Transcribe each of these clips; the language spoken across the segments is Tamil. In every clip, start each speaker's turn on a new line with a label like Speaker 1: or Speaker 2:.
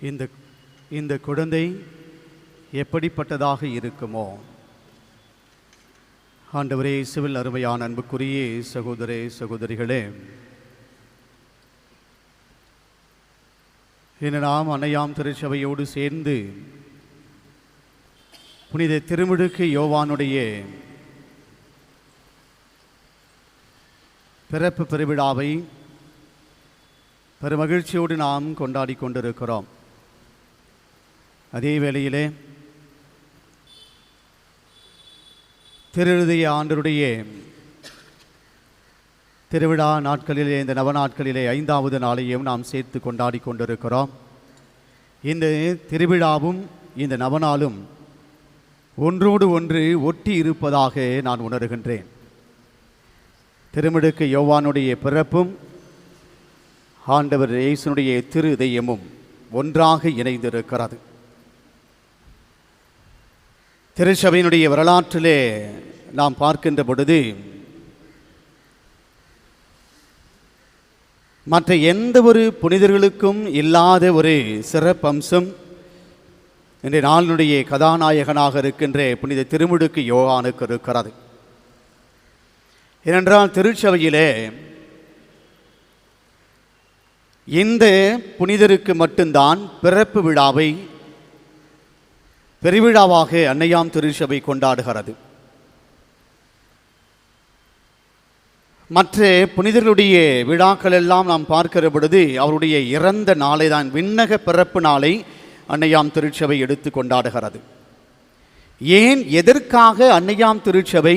Speaker 1: இந்த இந்த குழந்தை எப்படிப்பட்டதாக இருக்குமோ? ஆண்டவரே, இயேசுவில் அருமையான அன்புக்குரிய சகோதரே சகோதரிகளே, இன்று நாம் அன்னையாம் திருச்சபையோடு சேர்ந்து புனித திருமுழுக்கு யோவானுடைய பிறப்பு பெருவிழாவை பெருமகிழ்ச்சியோடு நாம் கொண்டாடி கொண்டிருக்கிறோம். அதே வேளையிலே திருஹிருதய ஆண்டருடைய திருவிழா நாட்களிலே, இந்த நவநாட்களிலே 5வது நாளையும் நாம் சேர்த்து கொண்டாடி கொண்டிருக்கிறோம். இந்த திருவிழாவும் இந்த நவநாளும் ஒன்றோடு ஒன்று ஒட்டி இருப்பதாக நான் உணர்கின்றேன். திருமுழுக்கு யோவானுடைய பிறப்பும் ஆண்டவர் இயேசுனுடைய திருஹிருதயமும் ஒன்றாக இணைந்திருக்கிறது. திருச்சபையினுடைய வரலாற்றிலே நாம் பார்க்கின்ற பொழுது மற்ற எந்த ஒரு புனிதர்களுக்கும் இல்லாத ஒரு சிறப்பம்சம் இன்றைய நாளினுடைய கதாநாயகனாக இருக்கின்ற புனித திருமுழுக்கு யோவானுக்கு இருக்கிறது. ஏனென்றால் திருச்சபையிலே இந்த புனிதருக்கு மட்டும்தான் பிறப்பு விழாவை பெருவிழாவாக அன்னையாம் திருச்சபை கொண்டாடுகிறது. மற்ற புனிதர்களுடைய விழாக்கள் எல்லாம் நாம் பார்க்கிற பொழுது அவருடைய இறந்த நாளை தான், விண்ணக பிறப்பு நாளை அன்னையாம் திருச்சபை எடுத்து கொண்டாடுகிறது. ஏன், எதற்காக அன்னையாம் திருச்சபை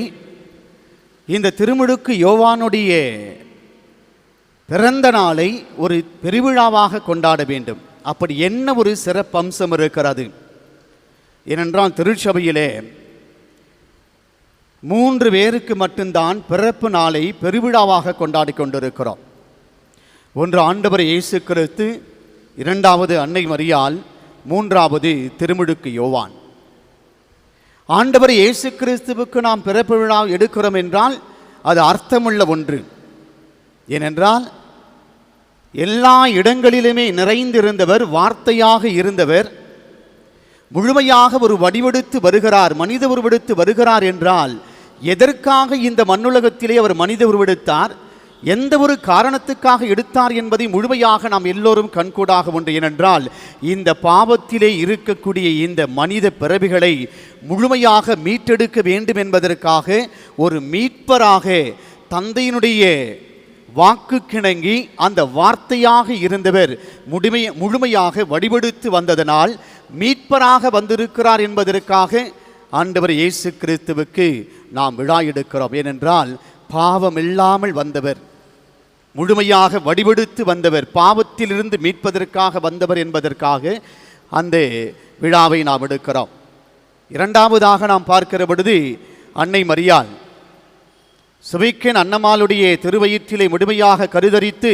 Speaker 1: இந்த திருமுழுக்கு யோவானுடைய பிறந்த நாளை ஒரு பெருவிழாவாக கொண்டாட வேண்டும்? அப்படி என்ன ஒரு சிறப்பம்சம் இருக்கிறது? ஏனென்றால் திருச்சபையிலே 3 பேருக்கு மட்டும்தான் பிறப்பு நாளை பெருவிழாவாக கொண்டாடி கொண்டிருக்கிறோம். ஒன்று ஆண்டவர் இயேசு கிறிஸ்து, 2வது அன்னை மரியாள், 3வது திருமுழுக்கு யோவான். ஆண்டவர் இயேசு கிறிஸ்துவுக்கு நாம் பிறப்பு விழா எடுக்கிறோம் என்றால் அது அர்த்தமுள்ள ஒன்று. ஏனென்றால் எல்லா இடங்களிலுமே நிறைந்திருந்தவர், வார்த்தையாக இருந்தவர், முழுமையாக ஒரு வடிவெடுத்து வருகிறார், மனித உருவெடுத்து வருகிறார் என்றால் எதற்காக இந்த மண்ணுலகத்திலே அவர் மனித உருவெடுத்தார், எந்த ஒரு காரணத்துக்காக எடுத்தார் என்பதை முழுமையாக நாம் எல்லோரும் கண்கூடாக ஒன்று. ஏனென்றால் இந்த பாவத்திலே இருக்கக்கூடிய இந்த மனித பிறவிகளை முழுமையாக மீட்டெடுக்க வேண்டும் என்பதற்காக ஒரு மீட்பராக தந்தையினுடைய வாக்கு கிணங்கி அந்த வார்த்தையாக இருந்தவர் முழுமையாக வடிவெடுத்து வந்ததனால் மீட்பராக வந்திருக்கிறார் என்பதற்காக ஆண்டவர் இயேசு கிறிஸ்துவுக்கு நாம் விழா எடுக்கிறோம். ஏனென்றால் பாவம் இல்லாமல் வந்தவர், முழுமையாக வடிவெடுத்து வந்தவர், பாவத்திலிருந்து மீட்பதற்காக வந்தவர் என்பதற்காக அந்த விழாவை நாம் எடுக்கிறோம். 2வதாக நாம் பார்க்கிற பொழுது அன்னை மரியாள் சுவிக்கன் அன்னமாளுடைய திருவயிற்றிலே முழுமையாக கருதரித்து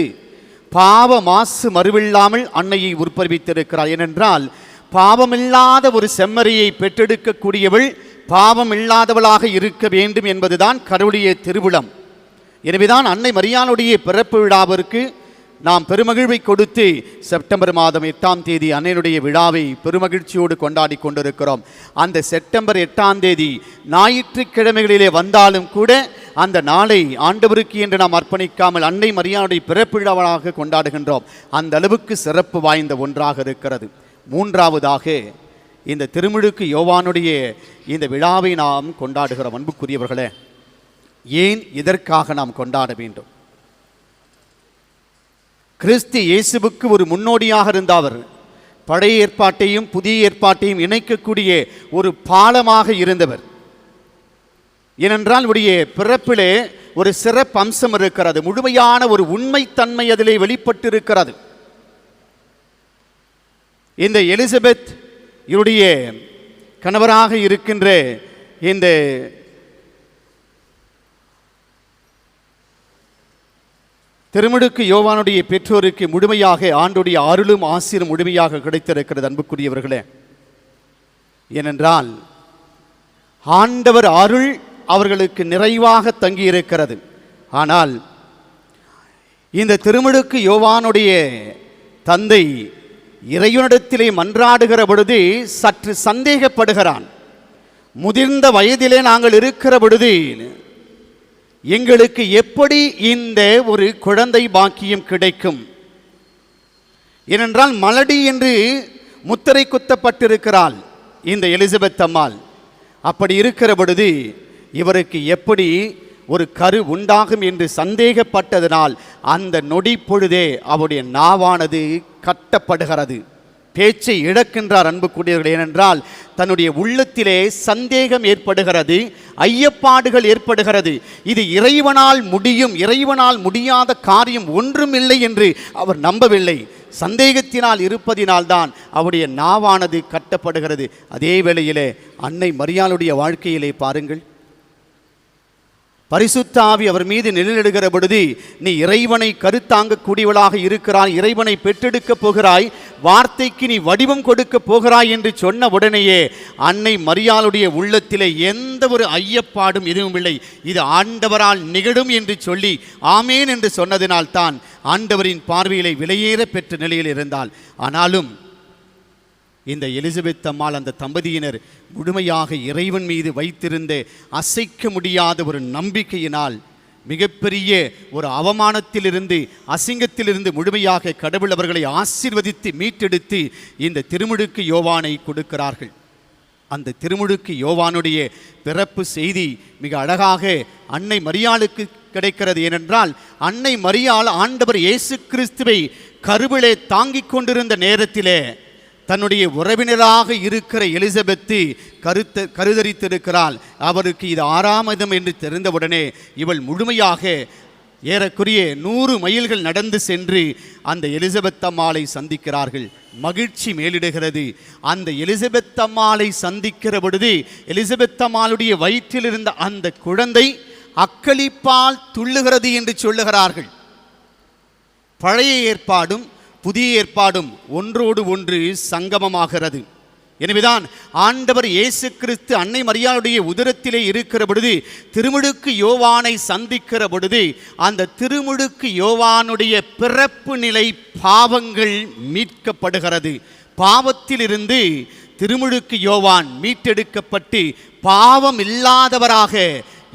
Speaker 1: பாவ மாசு மறுவில்லாமல் அன்னையை உற்பவித்திருக்கிறார். ஏனென்றால் பாவமில்லாத ஒரு செம்மறியை பெற்றெடுக்கக்கூடியவள் பாவம் இல்லாதவளாக இருக்க வேண்டும் என்பதுதான் கடவுளுடைய திருவுளம். எனவேதான் அன்னை மரியாளுடைய பிறப்பு விழாவிற்கு நாம் பெருமகிழ்வை கொடுத்து செப்டம்பர் மாதம் 8ஆம் தேதி அன்னையுடைய விழாவை பெருமகிழ்ச்சியோடு கொண்டாடி கொண்டிருக்கிறோம். அந்த செப்டம்பர் 8ஆம் தேதி ஞாயிற்றுக்கிழமைகளிலே வந்தாலும் கூட அந்த நாளை ஆண்டவருக்கு என்று நாம் அர்ப்பணிக்காமல் அன்னை மரியாளுடைய பிறப்பு விழாவாக கொண்டாடுகின்றோம். அந்த அளவுக்கு சிறப்பு வாய்ந்த ஒன்றாக இருக்கிறது. 3வதாக இந்த திருமுழுக்கு யோவானுடைய இந்த விழாவை நாம் கொண்டாடுகிறோம். அன்புக்குரியவர்களே, ஏன், இதற்காக நாம் கொண்டாட வேண்டும்? கிறிஸ்து இயேசுவுக்கு ஒரு முன்னோடியாக இருந்தவர், பழைய ஏற்பாட்டையும் புதிய ஏற்பாட்டையும் இணைக்கக்கூடிய ஒரு பாலமாக இருந்தவர். ஏனென்றால் உடைய பிறப்பிலே ஒரு சிறப்பு அம்சம் இருக்கிறது, முழுமையான ஒரு உண்மைத்தன்மை அதிலே வெளிப்பட்டிருக்கிறது. இந்த எலிசபெத் இவருடைய கணவராக இருக்கின்ற இந்த திருமுழுக்கு யோவானுடைய பெற்றோருக்கு முழுமையாக ஆண்டுடைய அருளும் ஆசீரும் முழுமையாக கிடைத்திருக்கிறது. அன்புக்குரியவர்களே, ஏனென்றால் ஆண்டவர் அருள் அவர்களுக்கு நிறைவாக தங்கியிருக்கிறது. ஆனால் இந்த திருமுழுக்கு யோவானுடைய தந்தை இறைவனிடத்திலே மன்றாடுகிற பொழுது சற்று சந்தேகப்படுகிறான். முதிர்ந்த வயதிலே நாங்கள் இருக்கிற பொழுது எங்களுக்கு எப்படி இந்த ஒரு குழந்தை பாக்கியம் கிடைக்கும்? ஏனென்றால் மலடி என்று முத்திரை குத்தப்பட்டிருக்கிறாள் இந்த எலிசபெத் அம்மாள். அப்படி இருக்கிற பொழுது இவருக்கு எப்படி ஒரு கரு உண்டாகும் என்று சந்தேகப்பட்டதனால் அந்த நொடி பொழுதே அவருடைய நாவானது கட்டப்படுகிறது. பேச்சை இழக்கின்றார் அன்புக்குரியவர்கள். ஏனென்றால் தன்னுடைய உள்ளத்திலே சந்தேகம் ஏற்படுகிறது, ஐயப்பாடுகள் ஏற்படுகிறது. இது இறைவனால் முடியும், இறைவனால் முடியாத காரியம் ஒன்றுமில்லை என்று அவர் நம்பவில்லை. சந்தேகத்தினால் இருப்பதினால்தான் அவருடைய நாவானது கட்டப்படுகிறது. அதே வேளையிலே அன்னை மரியாளுடைய வாழ்க்கையிலே பாருங்கள், பரிசுத்த ஆவி அவர் மீது நிழலிடுகிற பொழுது, நீ இறைவனை கருத்தாங்கக்கூடியவளாக இருக்கிறாய், இறைவனை பெற்றெடுக்கப் போகிறாய், வார்த்தைக்கு நீ வடிவம் கொடுக்க போகிறாய் என்று சொன்ன உடனேயே அன்னை மரியாளுடைய உள்ளத்திலே எந்த ஒரு ஐயப்பாடும் எதுவும் இல்லை. இது ஆண்டவரால் நிகழும் என்று சொல்லி ஆமேன் என்று சொன்னதினால்தான் ஆண்டவரின் பார்வையிலே விலையேற பெற்ற நிலையில் இருந்தால். ஆனாலும் இந்த எலிசபெத் அம்மாள் அந்த தம்பதியினர் முழுமையாக இறைவன் மீது வைத்திருந்த அசைக்க முடியாத ஒரு நம்பிக்கையினால் மிகப்பெரிய ஒரு அவமானத்திலிருந்து, அசிங்கத்திலிருந்து முழுமையாக கடவுள் அவர்களை ஆசீர்வதித்து மீட்டெடுத்து இந்த திருமுழுக்கு யோவானை கொடுக்கிறார்கள். அந்த திருமுழுக்கு யோவானுடைய பிறப்பு செய்தி மிக அழகாக அன்னை மரியாளுக்கு கிடைக்கிறது. ஏனென்றால் அன்னை மரியாள் ஆண்டவர் இயேசு கிறிஸ்துவை கருவிலே தாங்கிக் கொண்டிருந்த நேரத்திலே தன்னுடைய உறவினராக இருக்கிற எலிசபெத்து கருதரித்திருக்கிறாள். அவருக்கு இது 6ஆம் மாதம் என்று தெரிந்தவுடனே இவள் முழுமையாக ஏறக்குறைய 100 மைல்கள் நடந்து சென்று அந்த எலிசபெத் அம்மாளை சந்திக்கிறார்கள். மகிழ்ச்சி மேலிடுகிறது. அந்த எலிசபெத் அம்மாளை சந்திக்கிற பொழுது எலிசபெத் அம்மாளுடைய வயிற்றில் இருந்த அந்த குழந்தை அக்களிப்பால் துள்ளுகிறது என்று சொல்லுகிறார்கள். பழைய ஏற்பாடும் புதிய ஏற்பாடும் ஒன்றோடு ஒன்று சங்கமமாகிறது. எனவேதான் ஆண்டவர் இயேசு கிறிஸ்து அன்னை மரியாளுடைய உதரத்திலே இருக்கிற பொழுது திருமுழுக்கு யோவானை சந்திக்கிற பொழுது அந்த திருமுழுக்கு யோவானுடைய பிறப்பு நிலை பாவங்கள் மீட்கப்படுகிறது. பாவத்திலிருந்து திருமுழுக்கு யோவான் மீட்டெடுக்கப்பட்டு பாவம் இல்லாதவராக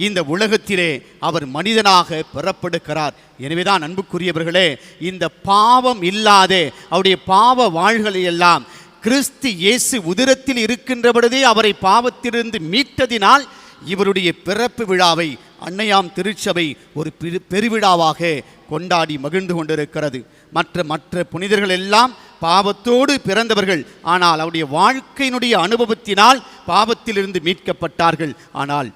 Speaker 1: இந்த உலகத்திலே அவர் மனிதனாக பிறப்பெடுக்கிறார். எனவேதான் அன்புக்குரியவர்களே, இந்த பாவம் இல்லாத அவருடைய பாவ வாழ்களை எல்லாம் கிறிஸ்து இயேசு உதிரத்தில் இருக்கின்ற பொழுதே அவரை பாவத்திலிருந்து மீட்டதினால் இவருடைய பிறப்பு விழாவை அன்னையாம் திருச்சபை ஒரு பெருவிழாவாக கொண்டாடி மகிழ்ந்து கொண்டிருக்கிறது. மற்ற புனிதர்கள் எல்லாம் பாவத்தோடு பிறந்தவர்கள். ஆனால் அவருடைய வாழ்க்கையினுடைய அனுபவத்தினால் பாவத்திலிருந்து மீட்கப்பட்டார்கள். ஆனால்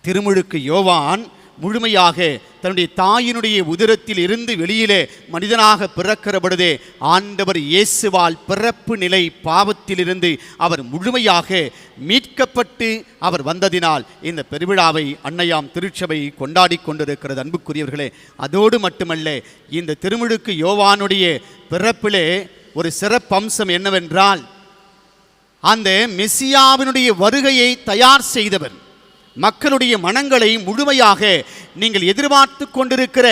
Speaker 1: திருமுழுக்கு யோவான் முழுமையாக தன்னுடைய தாயினுடைய உதரத்தில் இருந்து வெளியிலே மனிதனாக பிறக்கிற பொழுதே ஆண்டவர் இயேசுவால் பிறப்பு நிலை பாவத்திலிருந்து அவர் முழுமையாக மீட்கப்பட்டு அவர் வந்ததினால் இந்த பெருவிழாவை அன்னையாம் திருச்சபை கொண்டாடி கொண்டிருக்கிறது. அன்புக்குரியவர்களே, அதோடு மட்டுமல்ல, இந்த திருமுழுக்கு யோவானுடைய பிறப்பிலே ஒரு சிறப்பம்சம் என்னவென்றால், அந்த மெசியாவினுடைய வருகையை தயார் செய்தவர், மக்களுடைய மனங்களை முழுமையாக நீங்கள் எதிர்பார்த்து கொண்டிருக்கிற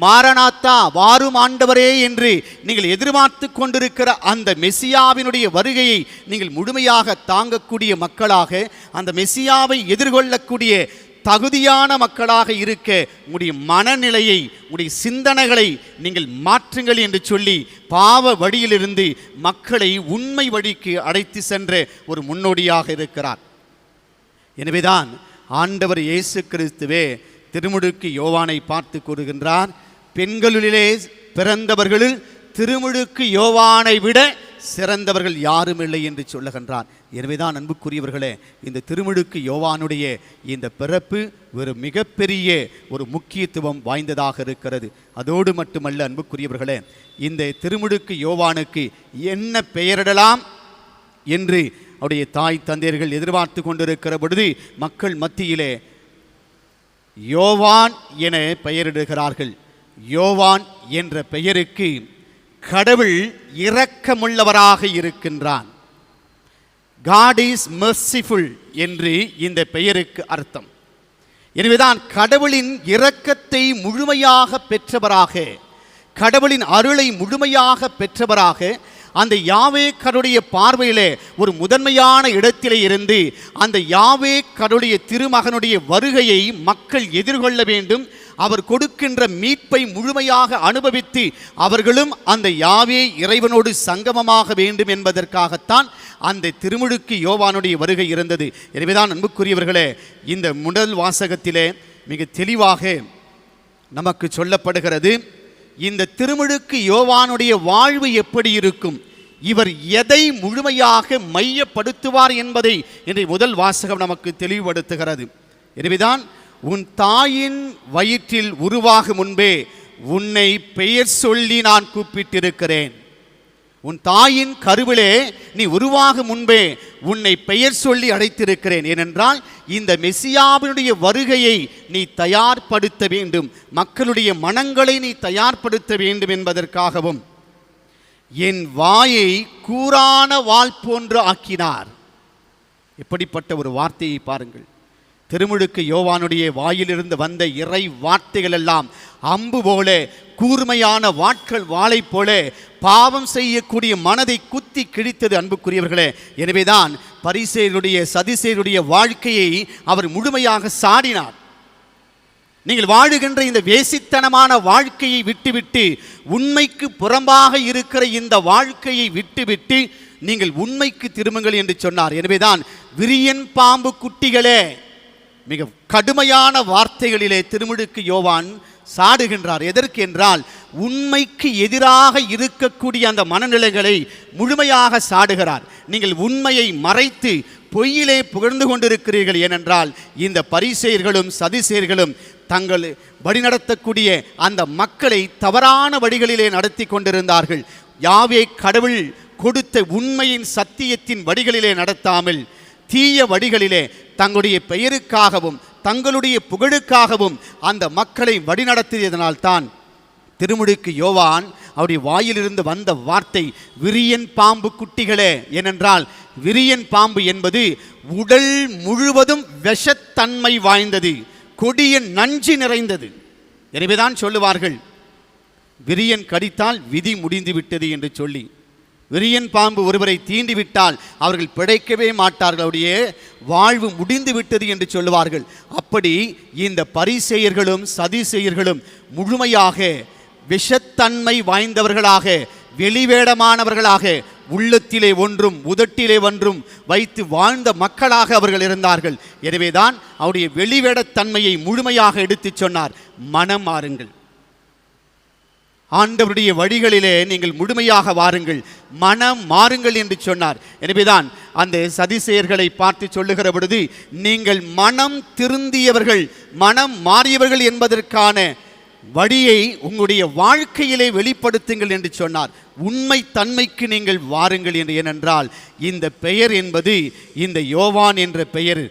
Speaker 1: மாரநாத்தா வாரும் ஆண்டவரே என்று நீங்கள் எதிர்பார்த்து கொண்டிருக்கிற அந்த மெசியாவினுடைய வருகையை நீங்கள் முழுமையாக தாங்கக்கூடிய மக்களாக, அந்த மெசியாவை எதிர்கொள்ளக்கூடிய தகுதியான மக்களாக இருக்க உங்களுடைய மனநிலையை, உங்களுடைய சிந்தனைகளை நீங்கள் மாற்றுங்கள் என்று சொல்லி பாவ வழியிலிருந்து மக்களை உண்மை வழிக்கு அழைத்து சென்ற ஒரு முன்னோடியாக இருக்கிறார். எனவேதான் ஆண்டவர் இயேசு கிறிஸ்துவே திருமுழுக்கு யோவானை பார்த்து கூறுகின்றார், பெண்களிலே பிறந்தவர்களில் திருமுழுக்கு யோவானை விட சிறந்தவர்கள் யாரும் இல்லை என்று சொல்லுகின்றார். எனவேதான் அன்புக்குரியவர்களே, இந்த திருமுழுக்கு யோவானுடைய இந்த பிறப்பு ஒரு மிகப்பெரிய ஒரு முக்கியத்துவம் வாய்ந்ததாக இருக்கிறது. அதோடு மட்டுமல்ல அன்புக்குரியவர்களே, இந்த திருமுழுக்கு யோவானுக்கு என்ன பெயரிடலாம் என்று அவருடைய தாய் தந்தையர்கள் எதிர்பார்த்து கொண்டிருக்கிற பொழுது மக்கள் மத்தியிலே யோவான் என பெயரிடுகிறார்கள். யோவான் என்ற பெயருக்கு கடவுள் இரக்கமுள்ளவராக இருக்கின்றான். God is merciful என்று இந்த பெயருக்கு அர்த்தம். எனவேதான் கடவுளின் இரக்கத்தை முழுமையாக பெற்றவராக, கடவுளின் அருளை முழுமையாக பெற்றவராக, அந்த யாவே கடவுளுடைய பார்வையிலே ஒரு முதன்மையான இடத்திலே இருந்து அந்த யாவே கடவுளுடைய திருமகனுடைய வருகையை மக்கள் எதிர்கொள்ள வேண்டும். அவர் கொடுக்கின்ற மீட்பை முழுமையாக அனுபவித்து அவர்களும் அந்த யாவே இறைவனோடு சங்கமமாக வேண்டும் என்பதற்காகத்தான் அந்த திருமுழுக்கு யோவானுடைய வருகை இருந்தது. எனவேதான் அன்புக்குரியவர்களே, இந்த முதல் வாசகத்திலே மிக தெளிவாக நமக்கு சொல்லப்படுகிறது, இந்த திருமுழுக்கு யோவானுடைய வாழ்வு எப்படி இருக்கும், இவர் எதை முழுமையாக மையப்படுத்துவார் என்பதை இன்றைய முதல் வாசகம் நமக்கு தெளிவுபடுத்துகிறது. எனவேதான் உன் தாயின் வயிற்றில் உருவாகும் முன்பே உன்னை பெயர் சொல்லி நான் கூப்பிட்டிருக்கிறேன். உன் தாயின் கருவிலே நீ உருவாகும் முன்பே உன்னை பெயர் சொல்லி அழைத்திருக்கிறேன். ஏனென்றால் இந்த மெசியாவினுடைய வருகையை நீ தயார்படுத்த வேண்டும், மக்களுடைய மனங்களை நீ தயார்படுத்த வேண்டும் என்பதற்காகவும் என் வாயை கூரான வாள் போன்று ஆக்கினார். எப்படிப்பட்ட ஒரு வார்த்தையை பாருங்கள். திருமுழுக்கு யோவானுடைய வாயிலிருந்து வந்த இறை வார்த்தைகள் எல்லாம் அம்பு போல, கூர்மையான வாளை போல பாவம் செய்யக்கூடிய மனதை குத்தி கிழித்தது. அன்புக்குரியவர்களே, எனவேதான் பரிசேயருடைய சதுசேயருடைய வாழ்க்கையை அவர் முழுமையாக சாடினார். நீங்கள் வாழுகின்ற இந்த வேசித்தனமான வாழ்க்கையை விட்டுவிட்டு, உண்மைக்கு புறம்பாக இருக்கிற இந்த வாழ்க்கையை விட்டுவிட்டு நீங்கள் உண்மைக்கு திரும்புங்கள் என்று சொன்னார். எனவேதான் விரியன் பாம்பு குட்டிகளே, மிக கடுமையான வார்த்தைகளிலே திருமுழுக்கு யோவான் சாடுகின்றார். எதற்கு என்றால் உண்மைக்கு எதிராக இருக்கக்கூடிய அந்த மனநிலைகளை முழுமையாக சாடுகிறார். நீங்கள் உண்மையை மறைத்து பொய்யிலே புகழ்ந்து கொண்டிருக்கிறீர்கள். ஏனென்றால் இந்த பரிசேயர்களும் சதுசேயர்களும் தங்கள் வழிநடத்தக்கூடிய அந்த மக்களை தவறான வழிகளிலே நடத்தி கொண்டிருந்தார்கள். யாவே கடவுள் கொடுத்த உண்மையின் சத்தியத்தின் வழிகளிலே நடத்தாமல் தீய வழிகளிலே தங்களுடைய பெயருக்காகவும் தங்களுடைய புகழுக்காகவும் அந்த மக்களை வழிநடத்தியதனால்தான் திருமுழுக்கு யோவான் அவருடைய வாயிலிருந்து வந்த வார்த்தை விரியன் பாம்பு குட்டிகளே. ஏனென்றால் விரியன் பாம்பு என்பது உடல் முழுவதும் விஷத்தன்மை வாய்ந்தது, கொடிய நஞ்சு நிறைந்தது. எனவேதான் சொல்லுவார்கள், விரியன் கடித்தால் விதி முடிந்து விட்டது என்று சொல்லி. விரியன் பாம்பு ஒருவரை தீண்டிவிட்டால் அவர்கள் பிழைக்கவே மாட்டார்கள், அவருடைய வாழ்வு முடிந்து விட்டது என்று சொல்லுவார்கள். அப்படி இந்த பரிசேயர்களும் சதுசேயர்களும் முழுமையாக விஷத்தன்மை வாய்ந்தவர்களாக, வெளிவேடமானவர்களாக, உள்ளத்திலே ஒன்றும் உதட்டிலே ஒன்றும் வைத்து வாழ்ந்த மக்களாக அவர்கள் இருந்தார்கள். எனவேதான் அவருடைய வெளிவேடத்தன்மையை முழுமையாக எடுத்துச் சொன்னார். மனம் மாறுங்கள், ஆண்டவருடைய வழிகளிலே நீங்கள் முழுமையாக வாருங்கள், மனம் மாறுங்கள் என்று சொன்னார். எனவேதான் அந்த சதிசேயர்களை பார்த்து சொல்லுகிற பொழுது, நீங்கள் மனம் திருந்தியவர்கள், மனம் மாறியவர்கள் என்பதற்கான வழியை உங்களுடைய வாழ்க்கையிலே வெளிப்படுத்துங்கள் என்று சொன்னார். உண்மை தன்மைக்கு நீங்கள் வாருங்கள் என்று. ஏனென்றால் இந்த பெயர் என்பது, இந்த யோவான் என்ற பெயர்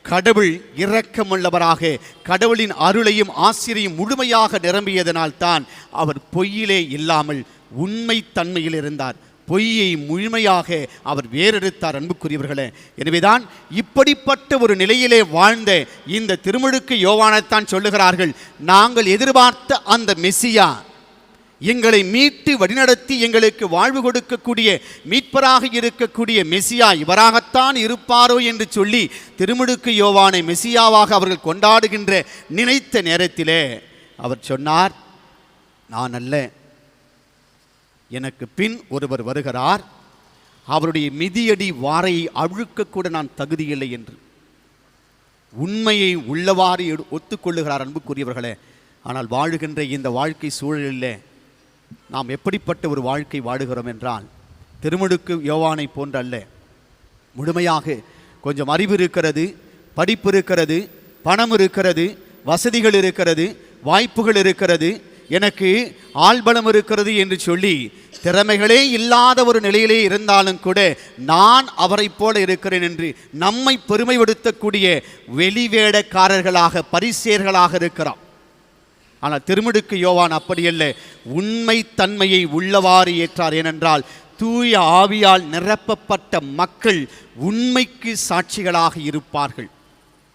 Speaker 1: கடவுள் இரக்கமுள்ளவராக, கடவுளின் அருளையும் ஆசிரியையும் முழுமையாக நிரம்பியதனால் தான் அவர் பொய்யிலே இல்லாமல் உண்மை தன்மையில் இருந்தார். பொய்யை முழுமையாக அவர் வேறெடுத்தார். அன்புக்குரியவர்களே, எனவேதான் இப்படிப்பட்ட ஒரு நிலையிலே வாழ்ந்த இந்த திருமுழுக்கு யோவானைத்தான் சொல்லுகிறார்கள், நாங்கள் எதிர்பார்த்த அந்த மெசியா, எங்களை மீட்டு வழிநடத்தி எங்களுக்கு வாழ்வு கொடுக்கக்கூடிய மீட்பராக இருக்கக்கூடிய மெசியா இவராகத்தான் இருப்பாரோ என்று சொல்லி திருமுழுக்கு யோவானை மெசியாவாக அவர்கள் கொண்டாடுகின்ற நினைத்த நேரத்திலே அவர் சொன்னார், நான் அல்ல, எனக்கு பின் ஒருவர் வருகிறார், அவருடைய மிதியடி வாரையை அழுக்கக்கூட நான் தகுதியில்லை என்று உண்மையை உள்ளவாறு ஒத்துக்கொள்ளுகிறார். அன்புக்குரியவர்களே, ஆனால் வாழுகின்ற இந்த வாழ்க்கை சூழலில் நாம் எப்படிப்பட்ட ஒரு வாழ்க்கை வாழுகிறோம் என்றால், திருமுழுக்கு யோவானை போன்ற அல்ல. முழுமையாக கொஞ்சம் அறிவு இருக்கிறது, படிப்பு இருக்கிறது, பணம் இருக்கிறது, வசதிகள் இருக்கிறது, வாய்ப்புகள் இருக்கிறது, எனக்கு ஆள்பலம் இருக்கிறது என்று சொல்லி திறமைகளே இல்லாத ஒரு நிலையிலே இருந்தாலும் கூட நான் அவரை போல இருக்கிறேன் என்று நம்மை பெருமைப்படுத்தக்கூடிய வெளிவேடக்காரர்களாக, பரிசேயர்களாக இருக்கிறோம். ஆனால் திருமுழுக்கு யோவான் அப்படியல்ல, உண்மை தன்மையை உள்ளவாறு ஏற்றார். ஏனென்றால் தூய ஆவியால் நிரப்பப்பட்ட மக்கள் உண்மைக்கு சாட்சிகளாக இருப்பார்கள்.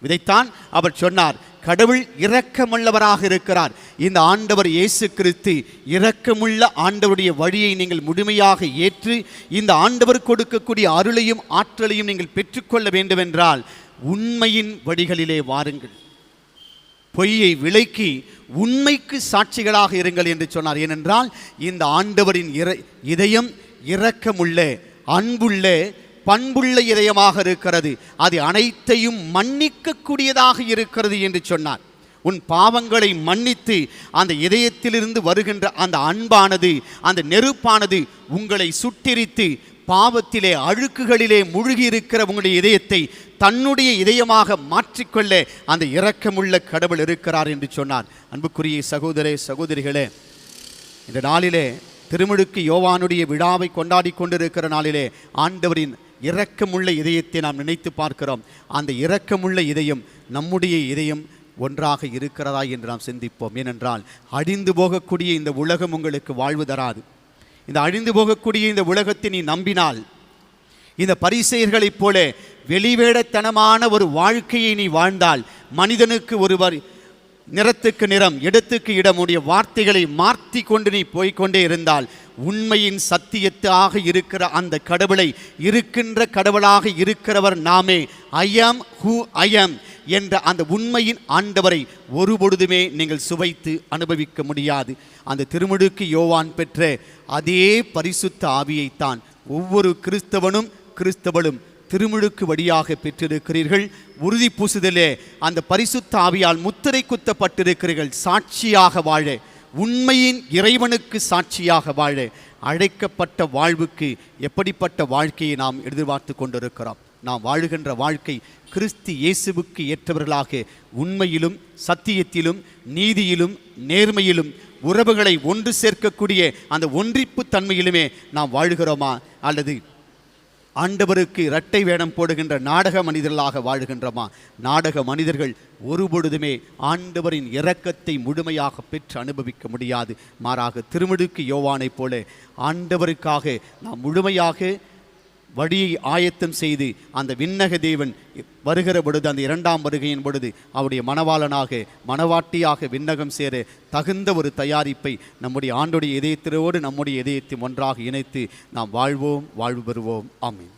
Speaker 1: இதைத்தான் அவர் சொன்னார். கடவுள் இரக்கமுள்ளவராக இருக்கிறார். இந்த ஆண்டவர் இயேசு கிறிஸ்து இரக்கமுள்ள ஆண்டவருடைய வழியை நீங்கள் முழுமையாக ஏற்று இந்த ஆண்டவர் கொடுக்கக்கூடிய அருளையும் ஆற்றலையும் நீங்கள் பெற்றுக்கொள்ள வேண்டுமென்றால் உண்மையின் வழிகளிலே வாருங்கள். பொய்யை விலக்கி உண்மைக்கு சாட்சிகளாக இருங்கள் என்று சொன்னார். ஏனென்றால் இந்த ஆண்டவரின் இதயம் இரக்கமுள்ள, அன்புள்ள, பண்புள்ள இதயமாக இருக்கிறது. அது அனைத்தையும் மன்னிக்கக்கூடியதாக இருக்கிறது என்று சொன்னார். உன் பாவங்களை மன்னித்து அந்த இதயத்திலிருந்து வருகின்ற அந்த அன்பானது, அந்த நெருப்பானது உங்களை சுட்டெரித்து பாவத்திலே அழுக்குகளிலே மூழ்கி இருக்கிற உங்களுடைய இதயத்தை தன்னுடைய இதயமாக மாற்றிக்கொள்ள அந்த இரக்கமுள்ள கடவுள் இருக்கிறார் என்று சொன்னார். அன்புக்குரிய சகோதரே சகோதரிகளே, இந்த நாளிலே திருமுழுக்கு யோவானுடைய விழாவை கொண்டாடி கொண்டிருக்கிற நாளிலே ஆண்டவரின் இரக்கமுள்ள இதயத்தை நாம் நினைத்து பார்க்கிறோம். அந்த இரக்கமுள்ள இதயம் நம்முடைய இதயம் ஒன்றாக இருக்கிறதா என்று நாம் சிந்திப்போம். ஏனென்றால் அழிந்து போகக்கூடிய இந்த உலகம் உங்களுக்கு வாழ்வு தராது. இந்த அழிந்து போகக்கூடிய இந்த உலகத்தை நீ நம்பினால், இந்த பரிசேயர்களைப் போல வெளிவேடத்தனமான ஒரு வாழ்க்கையை நீ வாழ்ந்தால், மனிதனுக்கு ஒருவர் நிறத்துக்கு நிறம், இடத்துக்கு இடமுடைய வார்த்தைகளை மாற்றி கொண்டு நீ போய்கொண்டே இருந்தால், உண்மையின் சத்தியத்தாக இருக்கிற அந்த கடவுளை இருக்கின்ற கடவுளாக இருக்கிறவர் நாமே, ஐ ஆம் ஹூ ஐ ஆம் என்ற அந்த உண்மையின் ஆண்டவரை ஒருபொழுதுமே நீங்கள் சுவைத்து அனுபவிக்க முடியாது. அந்த திருமுழுக்கு யோவான் பெற்ற அதே பரிசுத்த ஆவியைத்தான் ஒவ்வொரு கிறிஸ்தவனும் திருமுழுக்கு வழியாக பெற்றிருக்கிறீர்கள். உறுதி பூசுதலே அந்த பரிசுத்த ஆவியால் முத்திரை குத்தப்பட்டிருக்கிறீர்கள். சாட்சியாக வாழ, உண்மையின் இறைவனுக்கு சாட்சியாக வாழ அழைக்கப்பட்ட வாழ்வுக்கு எப்படிப்பட்ட வாழ்க்கையை நாம் எதிர்பார்த்து கொண்டிருக்கிறோம்? நாம் வாழுகின்ற வாழ்க்கை கிறிஸ்து இயேசுவுக்கு ஏற்றவர்களாக உண்மையிலும் சத்தியத்திலும் நீதியிலும் நேர்மையிலும் உறவுகளை ஒன்று சேர்க்கக்கூடிய அந்த ஒன்றிப்பு தன்மையிலுமே நாம் வாழுகிறோமா, அல்லது ஆண்டவருக்கு இரட்டை வேடம் போடுகின்ற நாடக மனிதர்களாக வாழுகின்றோமா? நாடக மனிதர்கள் ஒருபொழுதுமே ஆண்டவரின் இரக்கத்தை முழுமையாக பெற்று அனுபவிக்க முடியாது. மாறாக திருமுழுக்கு யோவானைப் போல ஆண்டவருக்காக நாம் முழுமையாக வழியை ஆயத்தம் செய்து அந்த விண்ணக தேவன் வருகிற பொழுது, அந்த இரண்டாம் வருகையின் பொழுது அவருடைய மணவாளனாக மணவாட்டியாக விண்ணகம் சேர தகுந்த ஒரு தயாரிப்பை நம்முடைய ஆண்டுடைய இதயத்திலோடு நம்முடைய இதயத்தை ஒன்றாக இணைத்து நாம் வாழ்வோம், வாழ்வு பெறுவோம். ஆமென்.